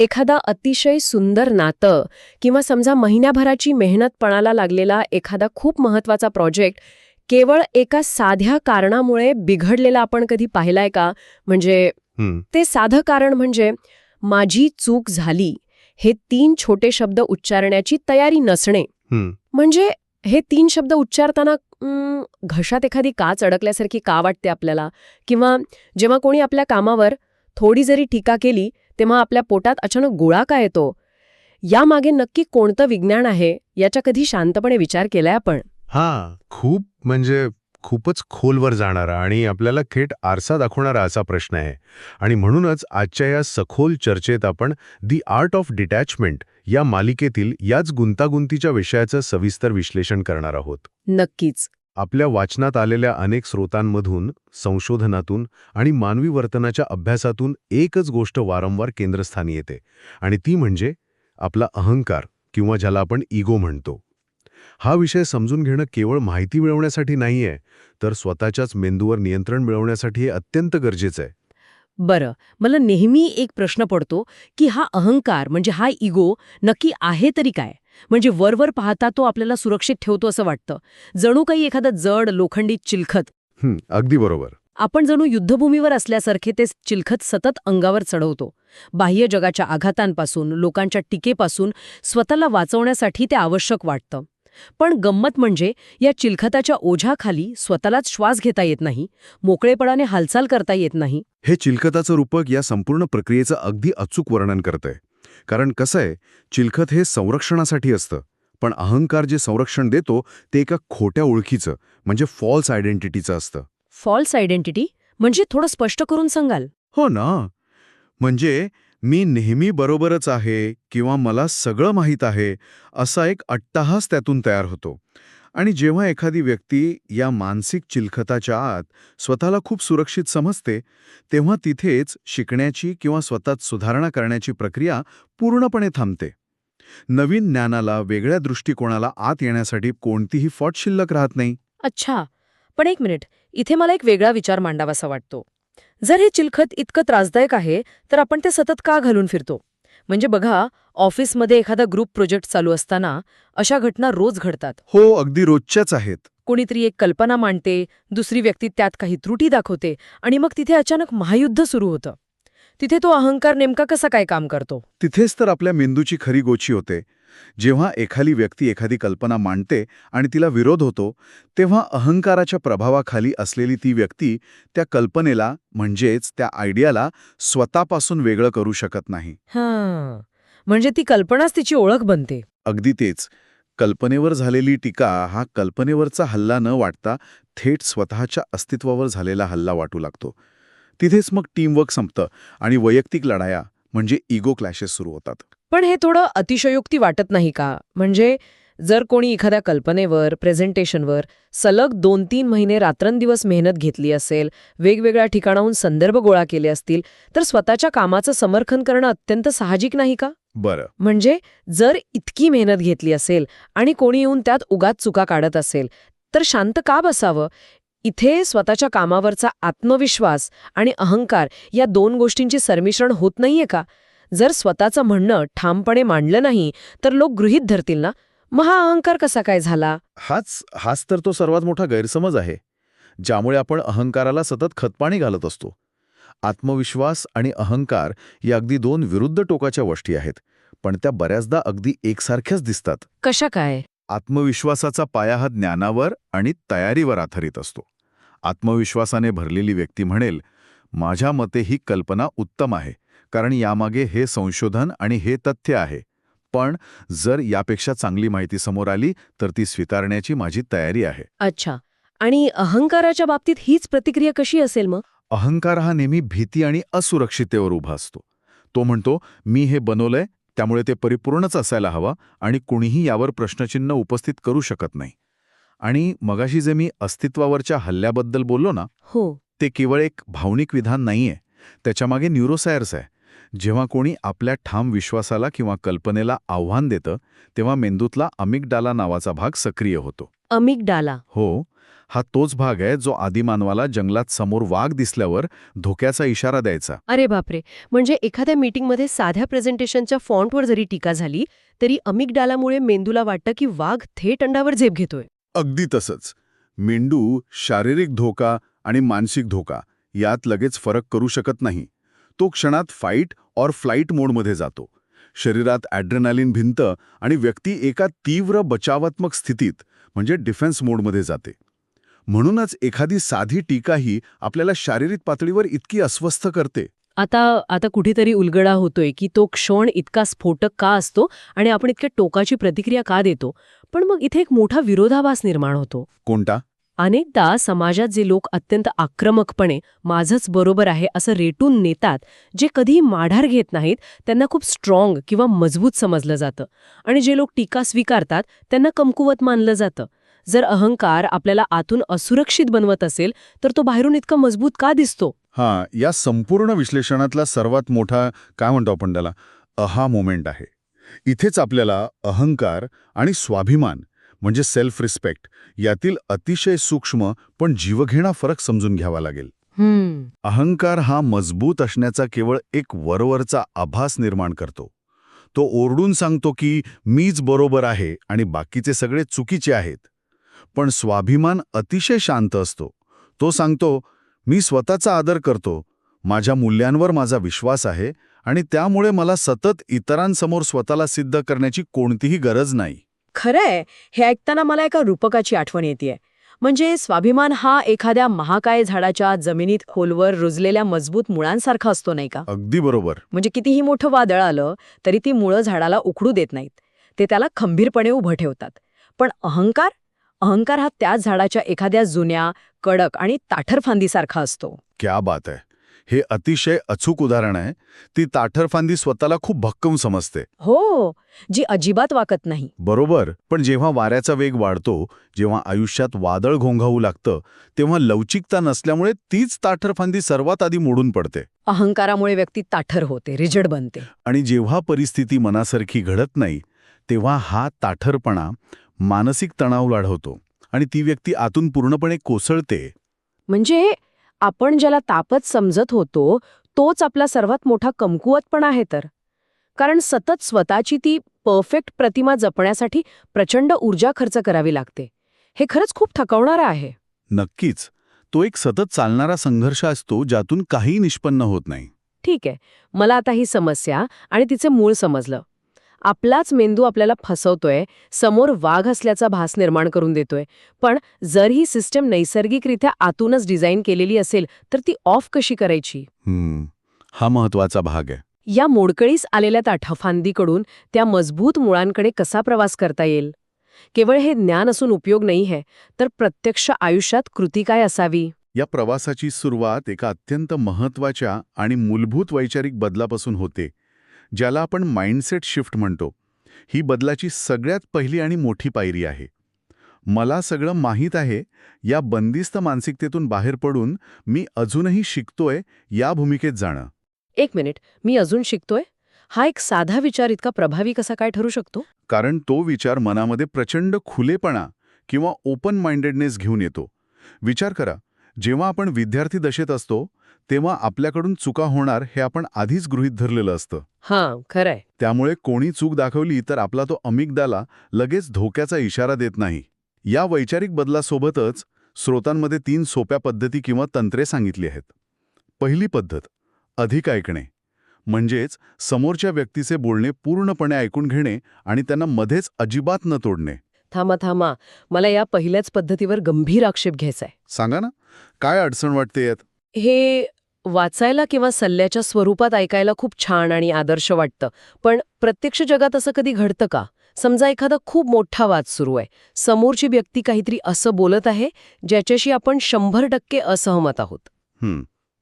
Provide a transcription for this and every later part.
एखादा अतिशय सुंदर नातं किंवा समजा महिन्याभराची मेहनत पणाला लागलेला एखादा खूप महत्वाचा प्रोजेक्ट केवळ एका साध्या कारणामुळे बिघडलेला आपण कधी पाहिलाय का? म्हणजे ते साधं कारण म्हणजे माझी चूक झाली हे 3 छोटे शब्द उच्चारण्याची तयारी नसणे. म्हणजे हे 3 शब्द उच्चारताना घशात एखादी काच अडकल्यासारखी का वाटते आपल्याला? किंवा जेव्हा कोणी आपल्या कामावर थोडी जरी टीका केली तेव्हा आपल्या पोटात अचानक गोळा का येतो? यामागे नक्की कोणतं विज्ञान आहे याचा कधी शांतपणे विचार केलाय आपण? खूपच खोलवर जाणारा आणि आपल्याला थेट आरसा दाखवणारा असा प्रश्न आहे. आणि म्हणूनच आजच्या या सखोल चर्चेत आपण दी आर्ट ऑफ डिटॅचमेंट या मालिकेतील याच गुंतागुंतीच्या विषयाचं सविस्तर विश्लेषण करणार आहोत. नक्कीच. आपल्या वाचनात आलेल्या अनेक स्रोतांमधून, संशोधनातून आणि मानवी वर्तनाच्या अभ्यासातून एकच गोष्ट वारंवार केंद्रस्थानी येते, आणि ती म्हणजे आपला अहंकार, किंवा ज्याला आपण इगो म्हणतो. हा विषय समजून घेणं केवळ माहिती मिळवण्यासाठी नाहीये, तर स्वतःच्याच मेंदूवर नियंत्रण मिळवण्यासाठी हे अत्यंत गरजेचं आहे. बरं, मला नेहमी एक प्रश्न पडतो की हा अहंकार म्हणजे हा इगो नक्की आहे तरी काय? म्हणजे वरवर पाहता तो आपल्याला सुरक्षित ठेवतो असं वाटतं, जणू काही एखादा जड लोखंडी चिलखत. अगदी बरोबर. आपण जणू युद्धभूमीवर असल्यासारखे ते चिलखत सतत अंगावर चढवतो. बाह्य जगाच्या आघातांपासून, लोकांच्या टीकेपासून स्वतःला वाचवण्यासाठी ते आवश्यक वाटतं. पण गंमत म्हणजे या चिलखताच्या ओझ्याखाली स्वतःलाच श्वास घेता येत नाही, मोकळेपणाने हालचाल करता येत नाही. हे चिलखताचं रूपक या संपूर्ण प्रक्रियेचं अगदी अचूक वर्णन करतंय. कारण कसं आहे, चिलखत हे संरक्षणासाठी असतं, पण अहंकार जे संरक्षण देतो ते एका खोट्या ओळखीचं, म्हणजे फॉल्स आयडेंटिटीचं असतं. फॉल्स आयडेंटिटी म्हणजे थोडं स्पष्ट करून सांगाल? हो ना. म्हणजे मी नेहमी बरोबरच आहे किंवा मला सगळं माहीत आहे असा एक अट्टहास त्यातून तयार होतो. आणि जेव्हा एखादी व्यक्ती या मानसिक चिलखताच्या आत स्वतःला खूप सुरक्षित समजते, तेव्हा तिथेच शिकण्याची किंवा स्वतःत सुधारणा करण्याची प्रक्रिया पूर्णपणे थांबते. नवीन ज्ञानाला, वेगळ्या दृष्टिकोनाला आत येण्यासाठी कोणतीही फॉट शिल्लक राहत नाही. अच्छा, पण एक मिनिट, इथे मला एक वेगळा विचार मांडावासा वाटतो. जर हे चिलखत इतकं त्रासदायक आहे तर आपण ते सतत का घालून फिरतो? म्हणजे बघा, ऑफिसमध्ये एखादा ग्रुप प्रोजेक्ट चालू असताना अशा घटना रोज घडतात. हो, अगदी रोजच्याच आहेत. कोणीतरी एक कल्पना मांडते, दुसरी व्यक्ती त्यात काही त्रुटी दाखवते आणि मग तिथे अचानक महायुद्ध सुरू होतं. तिथे तो अहंकार नेमका कसा काय काम करतो? तिथेच तर आपल्या मेंदूची खरी गोची होते. जेव्हा एखादी व्यक्ती एखादी कल्पना मांडते आणि तिला विरोध होतो, तेव्हा अहंकाराच्या प्रभावाखाली असलेली ती व्यक्ती त्या कल्पनेला, म्हणजेच त्या आयडियाला स्वतःपासून वेगळं करू शकत नाही. म्हणजे ती कल्पनाच तिची ओळख बनते. अगदी तेच. कल्पनेवर झालेली टीका हा कल्पनेवरचा हल्ला न वाटता थेट स्वतःच्या अस्तित्वावर झालेला हल्ला वाटू लागतो. तिथेच मग टीमवर्क संपतं आणि वैयक्तिक लढाया, म्हणजे इगो क्लॅशेस सुरू होतात. पण हे थोडं अतिशयोक्ती वाटत नाही का? म्हणजे जर कोणी एखाद्या कल्पनेवर, प्रेझेंटेशनवर सलग 2-3 महिने रात्रंदिवस मेहनत घेतली असेल, वेगवेगळ्या ठिकाणाहून संदर्भ गोळा केले असतील, तर स्वतःच्या कामाचं समर्थन करणं अत्यंत साहजिक नाही का? बरं. म्हणजे जर इतकी मेहनत घेतली असेल आणि कोणी येऊन त्यात उगाच चुका काढत असेल, तर शांत का बसावं? इथे स्वतःच्या कामावरचा आत्मविश्वास आणि अहंकार या 2 गोष्टींची सरमिश्रण होत नाहीये का? जर स्वतःचं म्हणणं ठामपणे मांडलं नाही तर लोक गृहीत धरतील ना, मग हा अहंकार कसा काय झाला? हाच तर तो सर्वात मोठा गैरसमज आहे, ज्यामुळे आपण अहंकाराला सतत खतपाणी घालत असतो. आत्मविश्वास आणि अहंकार या अगदी 2 विरुद्ध टोकाच्या गोष्टी आहेत, पण त्या बऱ्याचदा अगदी एकसारख्याच दिसतात. कशा काय? आत्मविश्वासाचा पाया हा ज्ञानावर आणि तयारीवर आधारित असतो. आत्मविश्वासाने भरलेली व्यक्ती म्हणेल, माझ्या मते ही कल्पना उत्तम आहे, कारण यामागे हे संशोधन आणि हे तथ्य आहे. पण जर यापेक्षा चांगली माहिती समोर आली तर ती स्वीकारण्याची माझी तयारी आहे. अच्छा, आणि अहंकाराच्या बाबतीत हीच प्रतिक्रिया कशी असेल मग? अहंकार हा नेहमी भीती आणि असुरक्षिततेवर उभा असतो. तो म्हणतो, मी हे बनवलंय, त्यामुळे ते परिपूर्णच असायला हवं आणि कुणीही यावर प्रश्नचिन्ह उपस्थित करू शकत नाही. आणि मगाशी जे मी अस्तित्वावरच्या हल्ल्याबद्दल बोललो ना, हो. ते केवळ एक भावनिक विधान नाहीये, त्याच्यामागे न्यूरोसायन्स आहे, जेव्हा कोणी आपल्या ठाम विश्वासाला किंवा कल्पनेला आव्हान देतं तेव्हा मेंदूतला अमिगडाला नावाचा भाग सक्रिय होतो. अमिगडाला. हो, हा तोच भाग आहे जो आदिमानवाला जंगलात समोर वाघ दिसल्यावर धोक्याचा इशारा द्यायचा. अरे बापरे, म्हणजे एखाद्या मीटिंगमध्ये साध्या प्रेझेंटेशनच्या फॉन्टवर जरी टीका झाली तरी अमिगडालामुळे मेंदूला वाटतं की वाघ थेट अंडावर झेप घेतोय. अगदी तसंच. मेंदू शारीरिक धोका आणि मानसिक धोका यात लगेच फरक करू शकत नाही. तो क्षणात फाईट ऑर फ्लाईट मोडमध्ये जातो. शरीरात ॲड्रेनालिन भिनतं आणि व्यक्ती एका तीव्र बचावात्मक स्थितीत म्हणजे डिफेन्स मोडमध्ये जाते. म्हणूनच एखादी साधी टीकाही आपल्याला शारीरिक पातळीवर इतकी अस्वस्थ करते. आता कुठेतरी उलगडा होतोय की तो क्षण इतका स्फोटक का असतो आणि आपण इतक्या टोकाची प्रतिक्रिया का देतो. पण मग इथे एक मोठा विरोधाभास निर्माण होतो. कोणता? अनेकदा समाजात जे लोक अत्यंत आक्रमकपणे माझंच बरोबर आहे असं रेटून नेतात, जे कधीही माढार घेत नाहीत, त्यांना खूप स्ट्रॉंग किंवा मजबूत समजलं जातं. आणि जे लोक टीका स्वीकारतात त्यांना कमकुवत मानलं जातं. जर अहंकार आपल्याला आतून असुरक्षित बनवत असेल तर तो बाहेरून इतका मजबूत का दिसतो? हां, या संपूर्ण विश्लेषणातला सर्वात मोठा काय म्हणतो आपण त्याला अहा मोमेंट आहे. इथेच आपल्याला अहंकार आणि स्वाभिमान म्हणजे सेल्फ रिस्पेक्ट यातील अतिशय सूक्ष्म पण जीवघेणा फरक समजून घ्यावा लागेल. अहंकार हा मजबूत असण्याचा केवळ एक वरवरचा आभास निर्माण करतो. तो ओरडून सांगतो की मीच बरोबर आहे आणि बाकीचे सगळे चुकीचे आहेत. पण स्वाभिमान अतिशय शांत असतो. तो सांगतो मी स्वतःचा आदर करतो, माझ्या मूल्यांवर माझा विश्वास आहे आणि त्यामुळे मला सतत इतरांसमोर स्वतःला सिद्ध करण्याची कोणतीही गरज नाही. खरंय, हे ऐकताना मला एका रूपकाची आठवण येतेय. म्हणजे स्वाभिमान हा एखाद्या महाकाय झाडाच्या जमिनीत खोलवर रुजलेल्या मजबूत मुळांसारखा असतो, नाही का? अगदी बरोबर. म्हणजे कितीही मोठं वादळ आलं तरी ती मुळं झाडाला उखडू देत नाहीत. ते त्याला खंबीरपणे उभं ठेवतात. पण अहंकार हा त्याच झाडाच्या एखाद्या जुन्या, कडक आणि ताठर फांदीसारखा असतो. क्या बात आहे. हे अतिशय अचूक उदाहरण आहे. ती ताठर फांदी स्वतःला खूप भक्कम समजते. हो, जी अजिबात वाकत नाही. बरोबर. पण जेव्हा वाऱ्याचा वेग वाढतो, जेव्हा आयुष्यात वादळ घोंघावू लागतं, तेव्हा लवचिकता नसल्यामुळे तीच ताठर फांदी सर्वात आधी मोडून पडते. अहंकारामुळे व्यक्ती ताठर होते, रिजिड बनते. आणि जेव्हा परिस्थिती मनासारखी घडत नाही, तेव्हा हा ताठरपणा मानसिक तणाव वाढवतो आणि ती व्यक्ती आतून पूर्णपणे कोसळते. म्हणजे आपण ज्याला तापत समजत होतो तोच आपला सर्वात मोठा कमकुवतपणा आहे तर. कारण सतत स्वतःची ती परफेक्ट प्रतिमा जपण्यासाठी प्रचंड ऊर्जा खर्च करावी लागते. हे खरंच खूप थकवणारं आहे. नक्कीच. तो एक सतत चालणारा संघर्ष असतो ज्यातून काही निष्पन्न होत नाही. ठीक आहे, मला आता ही समस्या आणि तिचे मूळ समजलं. आपलाच मेंदू आपल्याला फसवतोय, समोर वाघ असल्याचा भास निर्माण करून देतोय. पण जर ही सिस्टम नैसर्गिकरित्या आतूनच डिझाईन केलेली असेल तर ती ऑफ कशी करायची? हा महत्वाचा भाग आहे. या मोडकळीस आलेल्या ताठफांदीकडून त्या मजबूत मुळांकडे कसा प्रवास करता येईल? केवळ हे ज्ञान असून उपयोग नाही आहे, तर प्रत्यक्ष आयुष्यात कृती काय असावी? या प्रवासाची सुरुवात एका अत्यंत महत्वाच्या आणि मूलभूत वैचारिक बदलापासून होते, ज्याला आपण माइंडसेट शिफ्ट म्हणतो. ही बदलाची सगळ्यात पहिली आणि मोठी पायरी आहे. मला सगळं माहीत आहे या बंदिस्त मानसिकतेतून बाहेर पडून मी अजूनही शिकतोय या भूमिकेत जाणं. एक मिनिट, मी अजून शिकतोय? हा एक साधा विचार इतका प्रभावी कसा काय ठरू शकतो? कारण तो विचार मनामध्ये प्रचंड खुलेपणा किंवा ओपन माइंडेडनेस घेऊन येतो. विचार करा, जेव्हा आपण विद्यार्थी दशेत असतो तेव्हा आपल्याकडून चुका होणार हे आपण आधीच गृहीत धरलेलं असतं. हां, खरंय. त्यामुळे कोणी चूक दाखवली तर आपला तो अमिगडाला लगेच धोक्याचा इशारा देत नाही. या वैचारिक बदलासोबतच स्रोतांमध्ये 3 सोप्या पद्धती किंवा तंत्रे सांगितली आहेत. पहिली पद्धत, अधिक ऐकणे. म्हणजेच समोरच्या व्यक्तीचे बोलणे पूर्णपणे ऐकून घेणे आणि त्यांना मध्येच अजिबात न तोडणे. थांबा, मला या पहिल्याच पद्धतीवर गंभीर आक्षेप घ्यायचाय. सांगा ना, काय अडचण वाटते यात? हे वाचायला किंवा सल्ल्याच्या स्वरूपात ऐकायला खूप छान आणि आदर्श वाटतं, पण प्रत्यक्ष जगात असं कधी घडतं का? समजा एखादा खूप मोठा वाद सुरू आहे, समोरची व्यक्ती काहीतरी असं बोलत आहे ज्याच्याशी आपण 100% असहमत आहोत.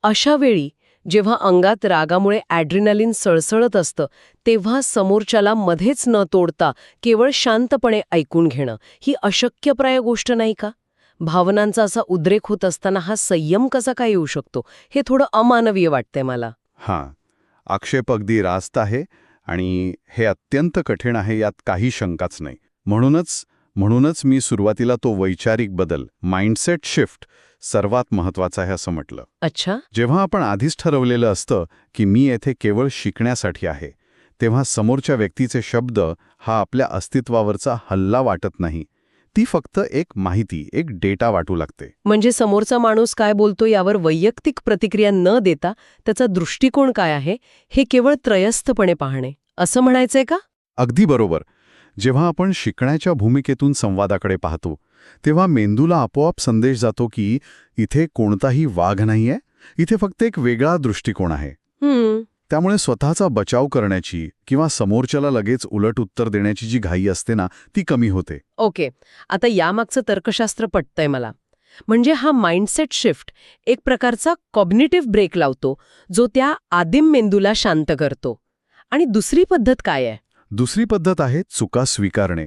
अशा वेळी जेव्हा अंगात रागामुळे ॲड्रिनालिन सळसळत असतं, तेव्हा समोरच्याला मध्येच न तोडता केवळ शांतपणे ऐकून घेणं ही अशक्यप्राय गोष्ट नाही का? भावनांचा असा उद्रेक होत असताना हा संयम कसा काय येऊ शकतो? हे थोडं अमानवीय वाटतंय मला. हां, आक्षेप अगदी रास्त आहे आणि हे अत्यंत कठीण आहे, यात काही शंकाच नाही. म्हणूनच मी सुरुवातीला तो वैचारिक बदल, माइंडसेट शिफ्ट सर्वात महत्वाचा आहे असं म्हटलं. अच्छा. जेव्हा आपण आधीच ठरवलेलं असतं की मी येथे केवळ शिकण्यासाठी आहे, तेव्हा समोरच्या व्यक्तीचे शब्द हा आपल्या अस्तित्वावरचा हल्ला वाटत नाही. ती फक्त एक माहिती, एक डेटा वाटू लागते. म्हणजे समोरचा माणूस काय बोलतो यावर वैयक्तिक प्रतिक्रिया न देता त्याचा दृष्टिकोन काय आहे हे केवळ त्रयस्थपणे पाहणे, असं म्हणायचंय का? अगदी बरोबर. जेव्हा आपण शिकण्याच्या भूमिकेतून संवादाकडे पाहतो, तेव्हा मेंदूला आपोआप संदेश जातो की इथे कोणताही वाघ नाहीये, इथे फक्त एक वेगळा दृष्टिकोन आहे. त्यामुळे स्वतःचा बचाव करण्याची किंवा समोरच्याला लगेच उलट उत्तर देण्याची जी घाई असते ना, ती कमी होते. ओके. आता यामागचं तर्कशास्त्र पटतंय मला. म्हणजे हा माइंडसेट शिफ्ट एक प्रकारचा कॉग्निटिव्ह ब्रेक लावतो, जो त्या आदिम मेंदूला शांत करतो. आणि दुसरी पद्धत काय आहे? दुसरी पद्धत आहे चुका स्वीकारणे.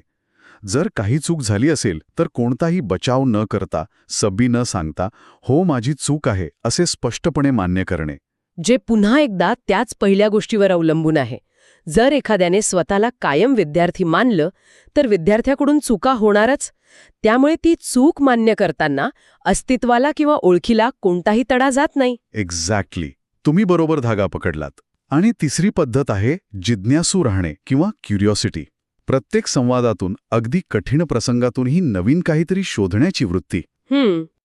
जर काही चूक झाली असेल तर कोणताही बचाव न करता, सबी न सांगता, हो माझी चूक आहे असे स्पष्टपणे मान्य करणे. जे पुन्हा एकदा त्याच पहिल्या गोष्टीवर अवलंबून आहे. जर एखाद्याने स्वतःला कायम विद्यार्थी मानलं तर विद्यार्थ्याकडून चुका होणारच. त्यामुळे ती चूक मान्य करताना अस्तित्वाला किंवा ओळखीला कोणताही तडा जात नाही. एक्झॅक्टली. तुम्ही बरोबर धागा पकडलात. आणि तिसरी पद्धत आहे जिज्ञासू राहणे किंवा क्युरिओसिटी. प्रत्येक संवादातून, अगदी कठीण प्रसंगातूनही नवीन काहीतरी शोधण्याची वृत्ती.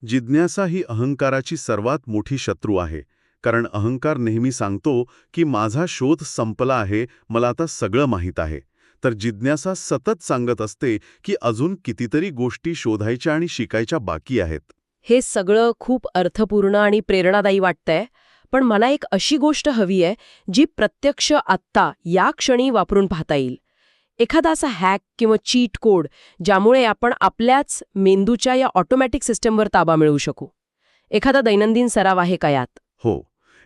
जिज्ञासा ही अहंकाराची सर्वात मोठी शत्रू आहे. कारण अहंकार नेहमी सांगतो की माझा शोध संपला आहे, मला आता सगळं माहीत आहे. तर जिज्ञासा सतत सांगत असते की अजून कितीतरी गोष्टी शोधायच्या आणि शिकायच्या बाकी आहेत. हे सगळं खूप अर्थपूर्ण आणि प्रेरणादायी वाटतंय. पण मला एक अशी गोष्ट हवी आहे जी प्रत्यक्ष आत्ता या क्षणी वापरून पाहता येईल. एखादा असा हॅक किंवा चीट कोड ज्यामुळे आपण आपल्याच मेंदूच्या या ऑटोमॅटिक सिस्टमवर ताबा मिळवू शकू. एखादा दैनंदिन सराव आहे का यात? हो,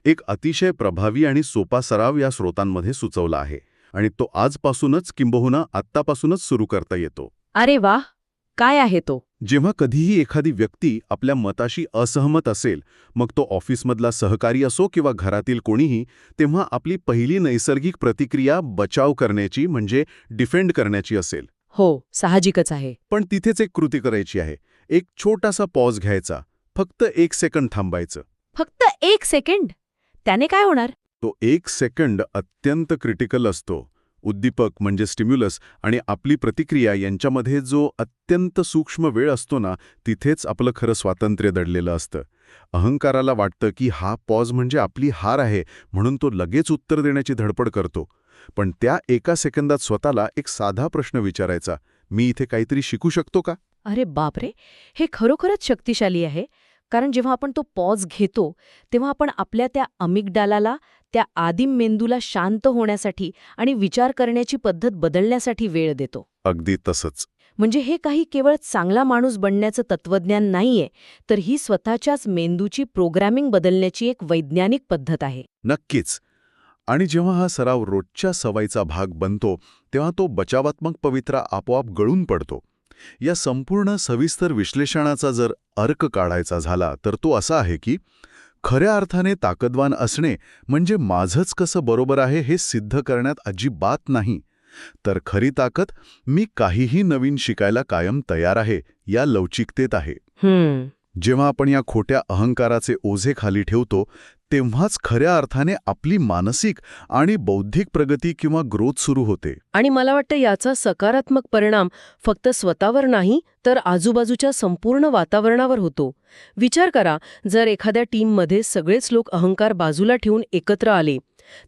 एक अतिशय प्रभावी आणि सोपा सराव या स्रोतांमध्ये सुचवला आहे आणि तो आजपासूनच किंबहुना आत्तापासूनच सुरू करता येतो. अरे वा, काय आहे तो? जेव्हा कधीही एखादी व्यक्ती आपल्या मताशी असहमत असेल, मग तो ऑफिसमधला सहकारी असो किंवा घरातील कोणीही, तेव्हा आपली पहिली नैसर्गिक प्रतिक्रिया बचाव करण्याची म्हणजे डिफेंड करण्याची असेल. हो, साहजिकच आहे. पण तिथेच एक कृती करायची आहे. एक छोटासा पॉज घ्यायचा, फक्त 1 सेकंड थांबायचं. फक्त 1 सेकंड? त्याने काय होणार? तो 1 सेकंड अत्यंत क्रिटिकल असतो. उद्दीपक म्हणजे स्टिम्युलस आणि आपली प्रतिक्रिया यांच्यामध्ये जो अत्यंत सूक्ष्म वेळ असतो ना, तिथेच आपलं खरं स्वातंत्र्य दडलेलं असतं. अहंकाराला वाटतं की हा पॉज म्हणजे आपली हार आहे, म्हणून तो लगेच उत्तर देण्याची धडपड करतो. पण त्या 1 सेकंदात स्वतःला एक साधा प्रश्न विचारायचा, मी इथे काहीतरी शिकू शकतो का? अरे बापरे, हे खरोखरच शक्तिशाली आहे. कारण जेव्हा आपण तो पॉज घेतो तेव्हा आपण आपल्या त्या अमिगडालाला, त्या आदिम मेंदूला शांत होण्यासाठी आणि विचार करण्याची पद्धत बदलण्यासाठी वेळ देतो. अगदी तसंच. म्हणजे हे काही केवळ चांगला माणूस बनण्याचं तत्वज्ञान नाहीये, तर ही स्वतःच्याच मेंदूची प्रोग्रॅमिंग बदलण्याची एक वैज्ञानिक पद्धत आहे. नक्कीच. आणि जेव्हा हा सराव रोजच्या सवयीचा भाग बनतो, तेव्हा तो बचावात्मक पवित्रा आपोआप गळून पडतो. या संपूर्ण सविस्तर विश्लेषणाचा जर अर्क काढायचा झाला तर तो असा आहे की खऱ्या अर्थाने ताकदवान असणे म्हणजे माझंच कसं बरोबर आहे हे सिद्ध करण्यात अजिबात नाही, तर खरी ताकद मी काहीही नवीन शिकायला कायम तयार आहे या लवचिकतेत आहे. जेव्हा आपण या खोट्या अहंकाराचे ओझे खाली ठेवतो तेव्हाच खऱ्या अर्थाने आपली मानसिक आणि बौद्धिक प्रगती किंवा ग्रोथ सुरू होते. आणि मला वाटतं याचा सकारात्मक परिणाम फक्त स्वतःवर नाही तर आजूबाजूच्या संपूर्ण वातावरणावर होतो. विचार करा, जर एखाद्या टीममध्ये सगळेच लोक अहंकार बाजूला ठेवून एकत्र आले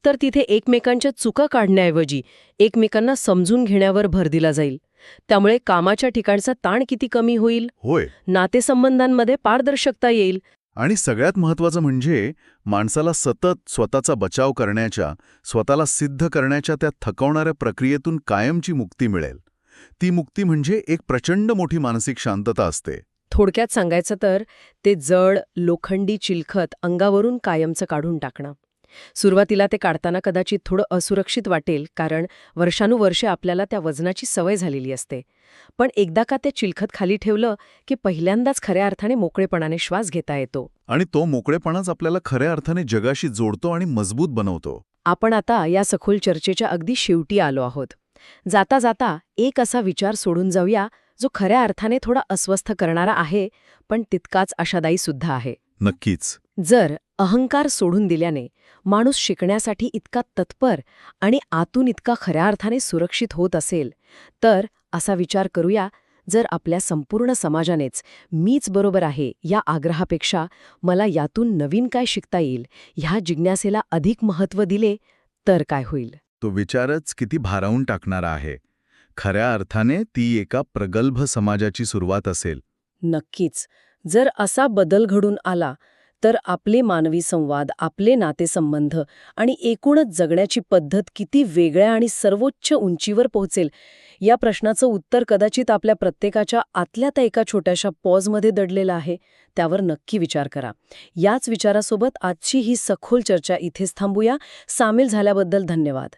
तर तिथे एकमेकांच्या चुका काढण्याऐवजी एकमेकांना समजून घेण्यावर भर दिला जाईल. त्यामुळे कामाच्या ठिकाणचा ताण किती कमी होईल. होय. नातेसंबंधांमध्ये पारदर्शकता येईल. आणि सगळ्यात महत्त्वाचं म्हणजे माणसाला सतत स्वतःचा बचाव करण्याच्या, स्वतःला सिद्ध करण्याच्या त्या थकवणाऱ्या प्रक्रियेतून कायमची मुक्ती मिळेल. ती मुक्ती म्हणजे एक प्रचंड मोठी मानसिक शांतता असते. थोडक्यात सांगायचं तर ते जड लोखंडी चिलखत अंगावरून कायमचं काढून टाकणं. सुरुवातीला ते काढताना कदाचित थोडं असुरक्षित वाटेल, कारण वर्षानुवर्षे आपल्याला त्या वजनाची सवय झालेली असते. पण एकदा का ते चिलखत खाली ठेवलं की पहिल्यांदाच खऱ्या अर्थाने मोकळेपणाने श्वास घेता येतो. आणि तो मोकळेपणाच आपल्याला खऱ्या अर्थाने जगाशी जोडतो आणि मजबूत बनवतो. आपण आता या सखोल चर्चेच्या अगदी शेवटी आलो आहोत. जाता जाता एक असा विचार सोडून जाऊया जो खऱ्या अर्थाने थोडा अस्वस्थ करणारा आहे, पण तितकाच आशादायी सुद्धा आहे. नक्कीच. जर अहंकार सोडून दिल्याने माणूस शिकण्यासाठी इतका तत्पर आणि आतून इतका खऱ्या अर्थाने सुरक्षित होत असेल, तर असा विचार करूया, जर आपल्या संपूर्ण समाजानेच मीच बरोबर आहे या आग्रहापेक्षा मला यातून नवीन काय शिकता येईल ह्या जिज्ञासेला अधिक महत्त्व दिले, तर काय होईल? तो विचारच किती भारावून टाकणारा आहे. खऱ्या अर्थाने ती एका प्रगल्भ समाजाची सुरुवात असेल. नक्कीच. जर असा बदल घडून आला तर आपले मानवी संवाद, आपले नातेसंबंध आणि एकूणच जगण्याची पद्धत किती वेगळ्या आणि सर्वोच्च उंचीवर पोहोचेल या प्रश्नाचं उत्तर कदाचित आपल्या प्रत्येकाच्या आतल्या त्या एका छोट्याशा पॉजमध्ये दडलेलं आहे. त्यावर नक्की विचार करा. याच विचारासोबत आजची ही सखोल चर्चा इथेच थांबूया. सामील झाल्याबद्दल धन्यवाद.